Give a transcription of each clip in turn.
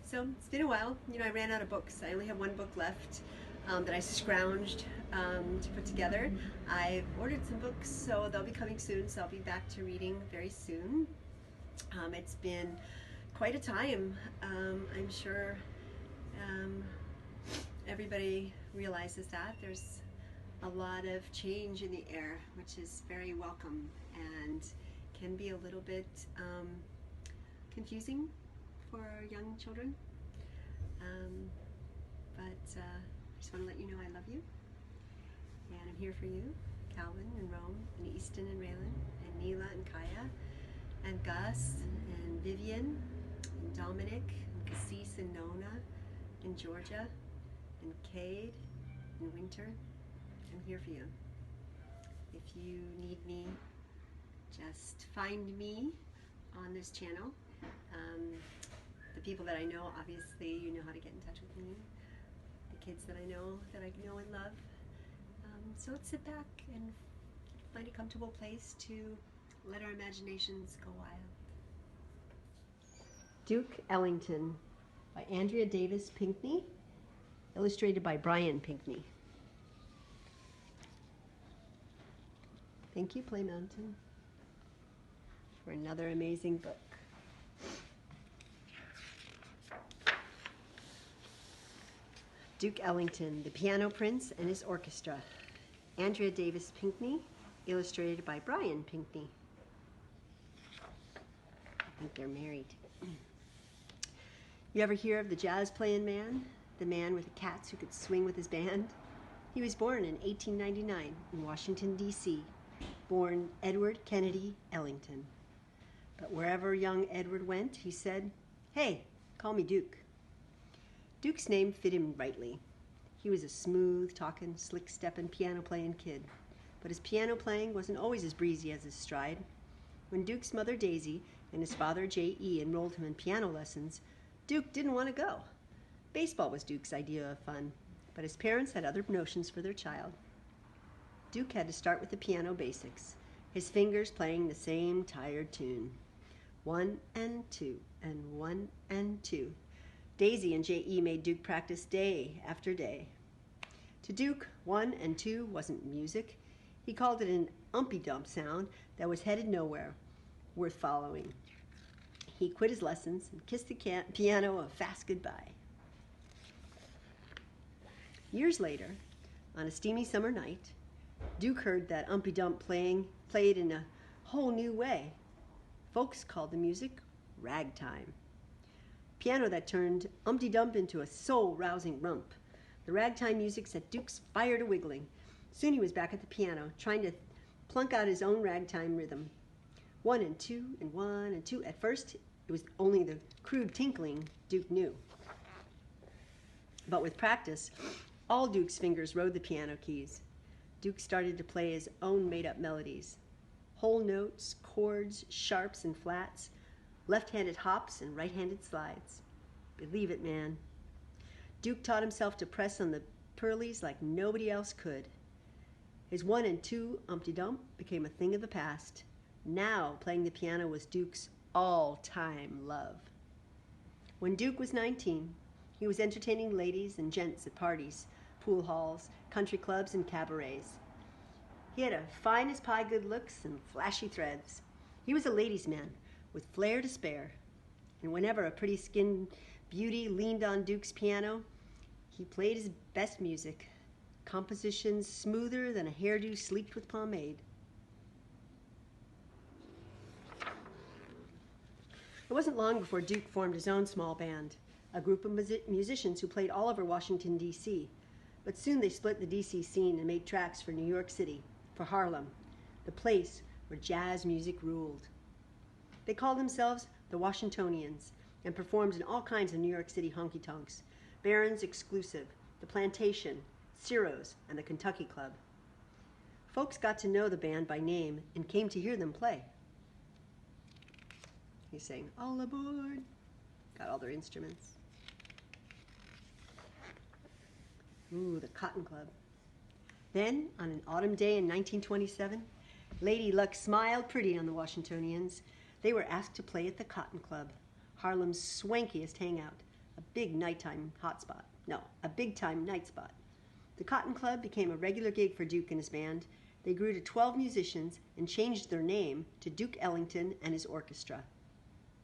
So it's been a while. You know, I ran out of books. I only have one book left that I scrounged to put together. I've ordered some books, so they'll be coming soon. So I'll be back to reading very soon. It's been quite a time. I'm sure um, everybody realizes that there's a lot of change in the air, which is very welcome and can be a little bit confusing for young children. But I just want to let you know I love you, and I'm here for you, Calvin and Rome and Easton and Raylan and Neela and Kaya and Gus and Vivian and Dominic and Cassis and Nona and Georgia and Cade and Winter. I'm here for you. If you need me, just find me on this channel. The people that I know, obviously, you know how to get in touch with me. The kids that I know and love. So let's sit back and find a comfortable place to let our imaginations go wild. Duke Ellington by Andrea Davis Pinkney, illustrated by Brian Pinkney. Thank you, Play Mountain, for another amazing book. Duke Ellington, The Piano Prince and His Orchestra. Andrea Davis Pinkney, illustrated by Brian Pinkney. I think they're married. You ever hear of the jazz playing man? The man with the cats who could swing with his band? He was born in 1899 in Washington, D.C., born Edward Kennedy Ellington. But wherever young Edward went, he said, "Hey, call me Duke." Duke's name fit him rightly. He was a smooth-talking, slick-stepping, piano-playing kid. But his piano playing wasn't always as breezy as his stride. When Duke's mother, Daisy, and his father, J.E., enrolled him in piano lessons, Duke didn't want to go. Baseball was Duke's idea of fun, but his parents had other notions for their child. Duke had to start with the piano basics, his fingers playing the same tired tune. 1 and 2, and 1 and 2. Daisy and J.E. made Duke practice day after day. To Duke, 1 and 2 wasn't music. He called it an umpy-dump sound that was headed nowhere, worth following. He quit his lessons and kissed the piano a fast goodbye. Years later, on a steamy summer night, Duke heard that umpy-dump played in a whole new way. Folks called the music ragtime. Piano that turned Umpty-Dump into a soul-rousing rump. The ragtime music set Duke's fire to wiggling. Soon he was back at the piano, trying to plunk out his own ragtime rhythm. 1 and 2 and 1 and 2. At first, it was only the crude tinkling Duke knew. But with practice, all Duke's fingers rode the piano keys. Duke started to play his own made-up melodies. Whole notes, chords, sharps and flats, left-handed hops and right-handed slides. Believe it, man. Duke taught himself to press on the pearlies like nobody else could. His 1 and 2 Umpty-Dump became a thing of the past. Now playing the piano was Duke's all-time love. When Duke was 19, he was entertaining ladies and gents at parties, pool halls, country clubs, and cabarets. He had a fine-as-pie good looks and flashy threads. He was a ladies' man, with flair to spare. And whenever a pretty-skinned beauty leaned on Duke's piano, he played his best music, compositions smoother than a hairdo sleeked with pomade. It wasn't long before Duke formed his own small band, a group of musicians who played all over Washington, D.C. But soon they split the D.C. scene and made tracks for New York City, for Harlem, the place where jazz music ruled. They called themselves the Washingtonians and performed in all kinds of New York City honky-tonks, Barron's Exclusive, the Plantation, Ciro's, and the Kentucky Club. Folks got to know the band by name and came to hear them play. He sang, "All aboard," got all their instruments. Ooh, the Cotton Club. Then, on an autumn day in 1927, Lady Luck smiled pretty on the Washingtonians. They were asked to play at the Cotton Club, Harlem's swankiest hangout, a big nighttime hotspot. No, a big-time night spot. The Cotton Club became a regular gig for Duke and his band. They grew to 12 musicians and changed their name to Duke Ellington and his orchestra.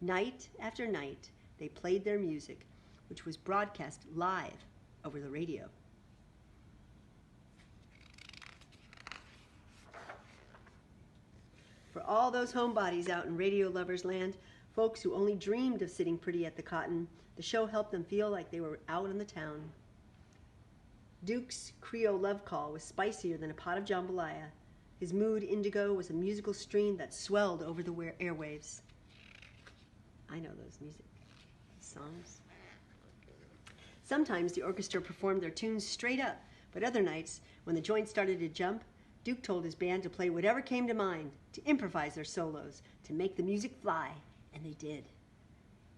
Night after night, they played their music, which was broadcast live over the radio. For all those homebodies out in radio lovers land, folks who only dreamed of sitting pretty at the Cotton, the show helped them feel like they were out in the town. Duke's Creole love call was spicier than a pot of jambalaya. His mood indigo was a musical stream that swelled over the airwaves. I know those music songs. Sometimes the orchestra performed their tunes straight up, but other nights, when the joint started to jump, Duke told his band to play whatever came to mind, to improvise their solos, to make the music fly, and they did.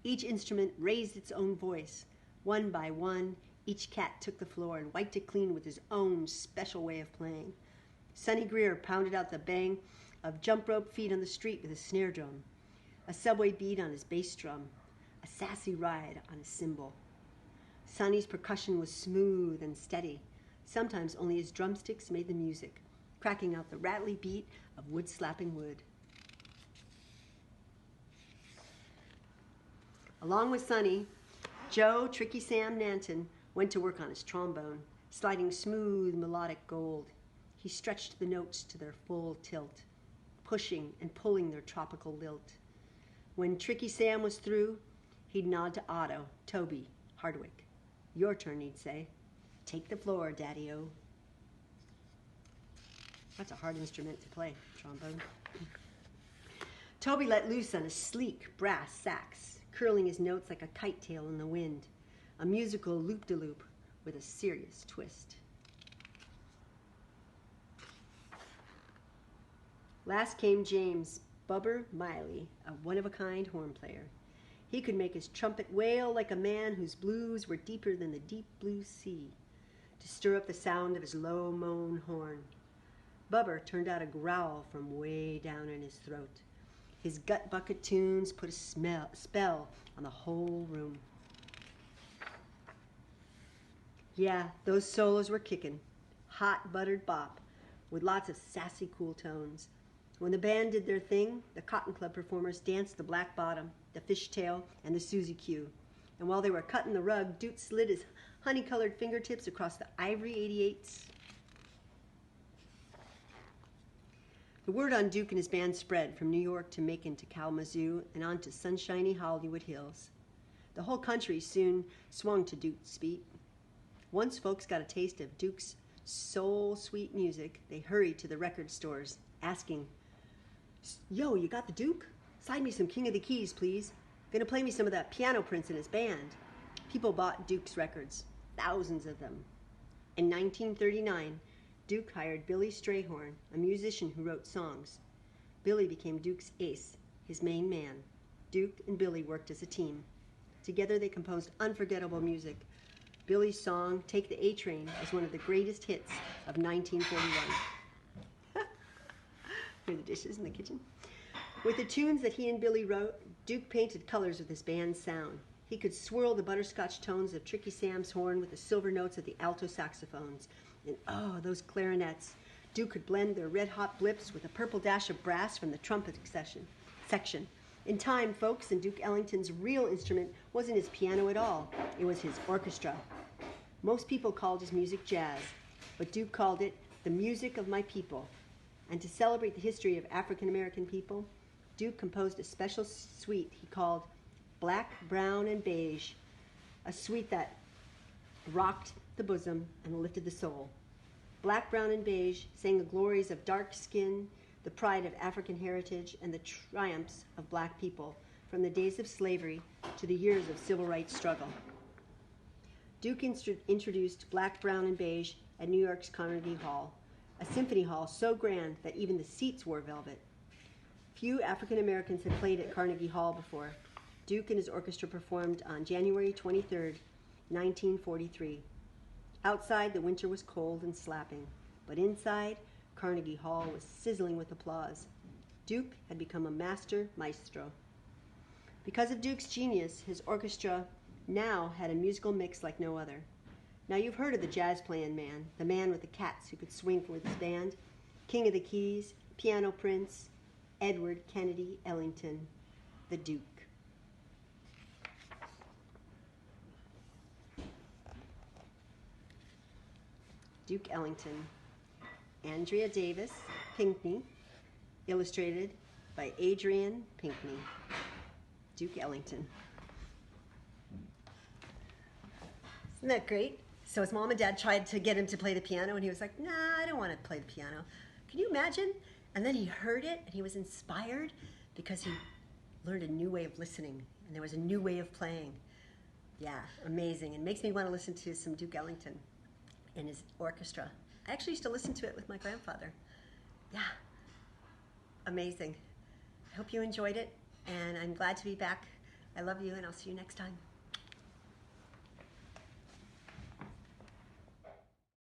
Each instrument raised its own voice. One by one, each cat took the floor and wiped it clean with his own special way of playing. Sonny Greer pounded out the bang of jump rope feet on the street with his snare drum, a subway beat on his bass drum, a sassy ride on his cymbal. Sonny's percussion was smooth and steady. Sometimes only his drumsticks made the music, cracking out the rattly beat of wood slapping wood. Along with Sonny, Joe Tricky Sam Nanton went to work on his trombone, sliding smooth melodic gold. He stretched the notes to their full tilt, pushing and pulling their tropical lilt. When Tricky Sam was through, he'd nod to Otto, Toby, Hardwick. Your turn, he'd say. Take the floor, Daddy-O. That's a hard instrument to play, trombone. Toby let loose on a sleek brass sax, curling his notes like a kite tail in the wind, a musical loop-de-loop with a serious twist. Last came James Bubber Miley, a one-of-a-kind horn player. He could make his trumpet wail like a man whose blues were deeper than the deep blue sea, to stir up the sound of his low moan horn. Bubber turned out a growl from way down in his throat. His gut bucket tunes put a spell on the whole room. Yeah, those solos were kicking. Hot buttered bop with lots of sassy cool tones. When the band did their thing, the Cotton Club performers danced the Black Bottom, the Fishtail, and the Susie Q. And while they were cutting the rug, Duke slid his honey-colored fingertips across the ivory 88s. The word on Duke and his band spread from New York to Macon to Kalamazoo and on to sunshiny Hollywood Hills. The whole country soon swung to Duke's beat. Once folks got a taste of Duke's soul-sweet music, they hurried to the record stores, asking, "Yo, you got the Duke? Slide me some King of the Keys, please. Gonna play me some of that Piano Prince and his band." People bought Duke's records, thousands of them. In 1939, Duke hired Billy Strayhorn, a musician who wrote songs. Billy became Duke's ace, his main man. Duke and Billy worked as a team. Together they composed unforgettable music. Billy's song, "Take the A-Train," is one of the greatest hits of 1941. Hear the dishes in the kitchen? With the tunes that he and Billy wrote, Duke painted colors with his band's sound. He could swirl the butterscotch tones of Tricky Sam's horn with the silver notes of the alto saxophones. And oh, those clarinets. Duke could blend their red-hot blips with a purple dash of brass from the trumpet section. In time, folks, and Duke Ellington's real instrument wasn't his piano at all. It was his orchestra. Most people called his music jazz, but Duke called it the music of my people. And to celebrate the history of African American people, Duke composed a special suite he called Black, Brown, and Beige, a suite that rocked the bosom and lifted the soul. Black, Brown, and Beige sang the glories of dark skin, the pride of African heritage, and the triumphs of black people from the days of slavery to the years of civil rights struggle. Duke introduced Black, Brown, and Beige at New York's Carnegie Hall, a symphony hall so grand that even the seats wore velvet. Few African Americans had played at Carnegie Hall before. Duke and his orchestra performed on January 23, 1943. Outside, the winter was cold and slapping, but inside, Carnegie Hall was sizzling with applause. Duke had become a master maestro. Because of Duke's genius, his orchestra now had a musical mix like no other. Now you've heard of the jazz playing man, the man with the cats who could swing with his band, King of the Keys, Piano Prince, Edward Kennedy Ellington, the Duke. Duke Ellington, Andrea Davis, Pinkney, illustrated by Adrian Pinkney. Duke Ellington. Isn't that great? So his mom and dad tried to get him to play the piano, and he was like, nah, I don't want to play the piano. Can you imagine? And then he heard it, and he was inspired because he learned a new way of listening, and there was a new way of playing. Yeah, amazing. And makes me want to listen to some Duke Ellington and his orchestra. I actually used to listen to it with my grandfather. Yeah, amazing. I hope you enjoyed it, and I'm glad to be back. I love you, and I'll see you next time.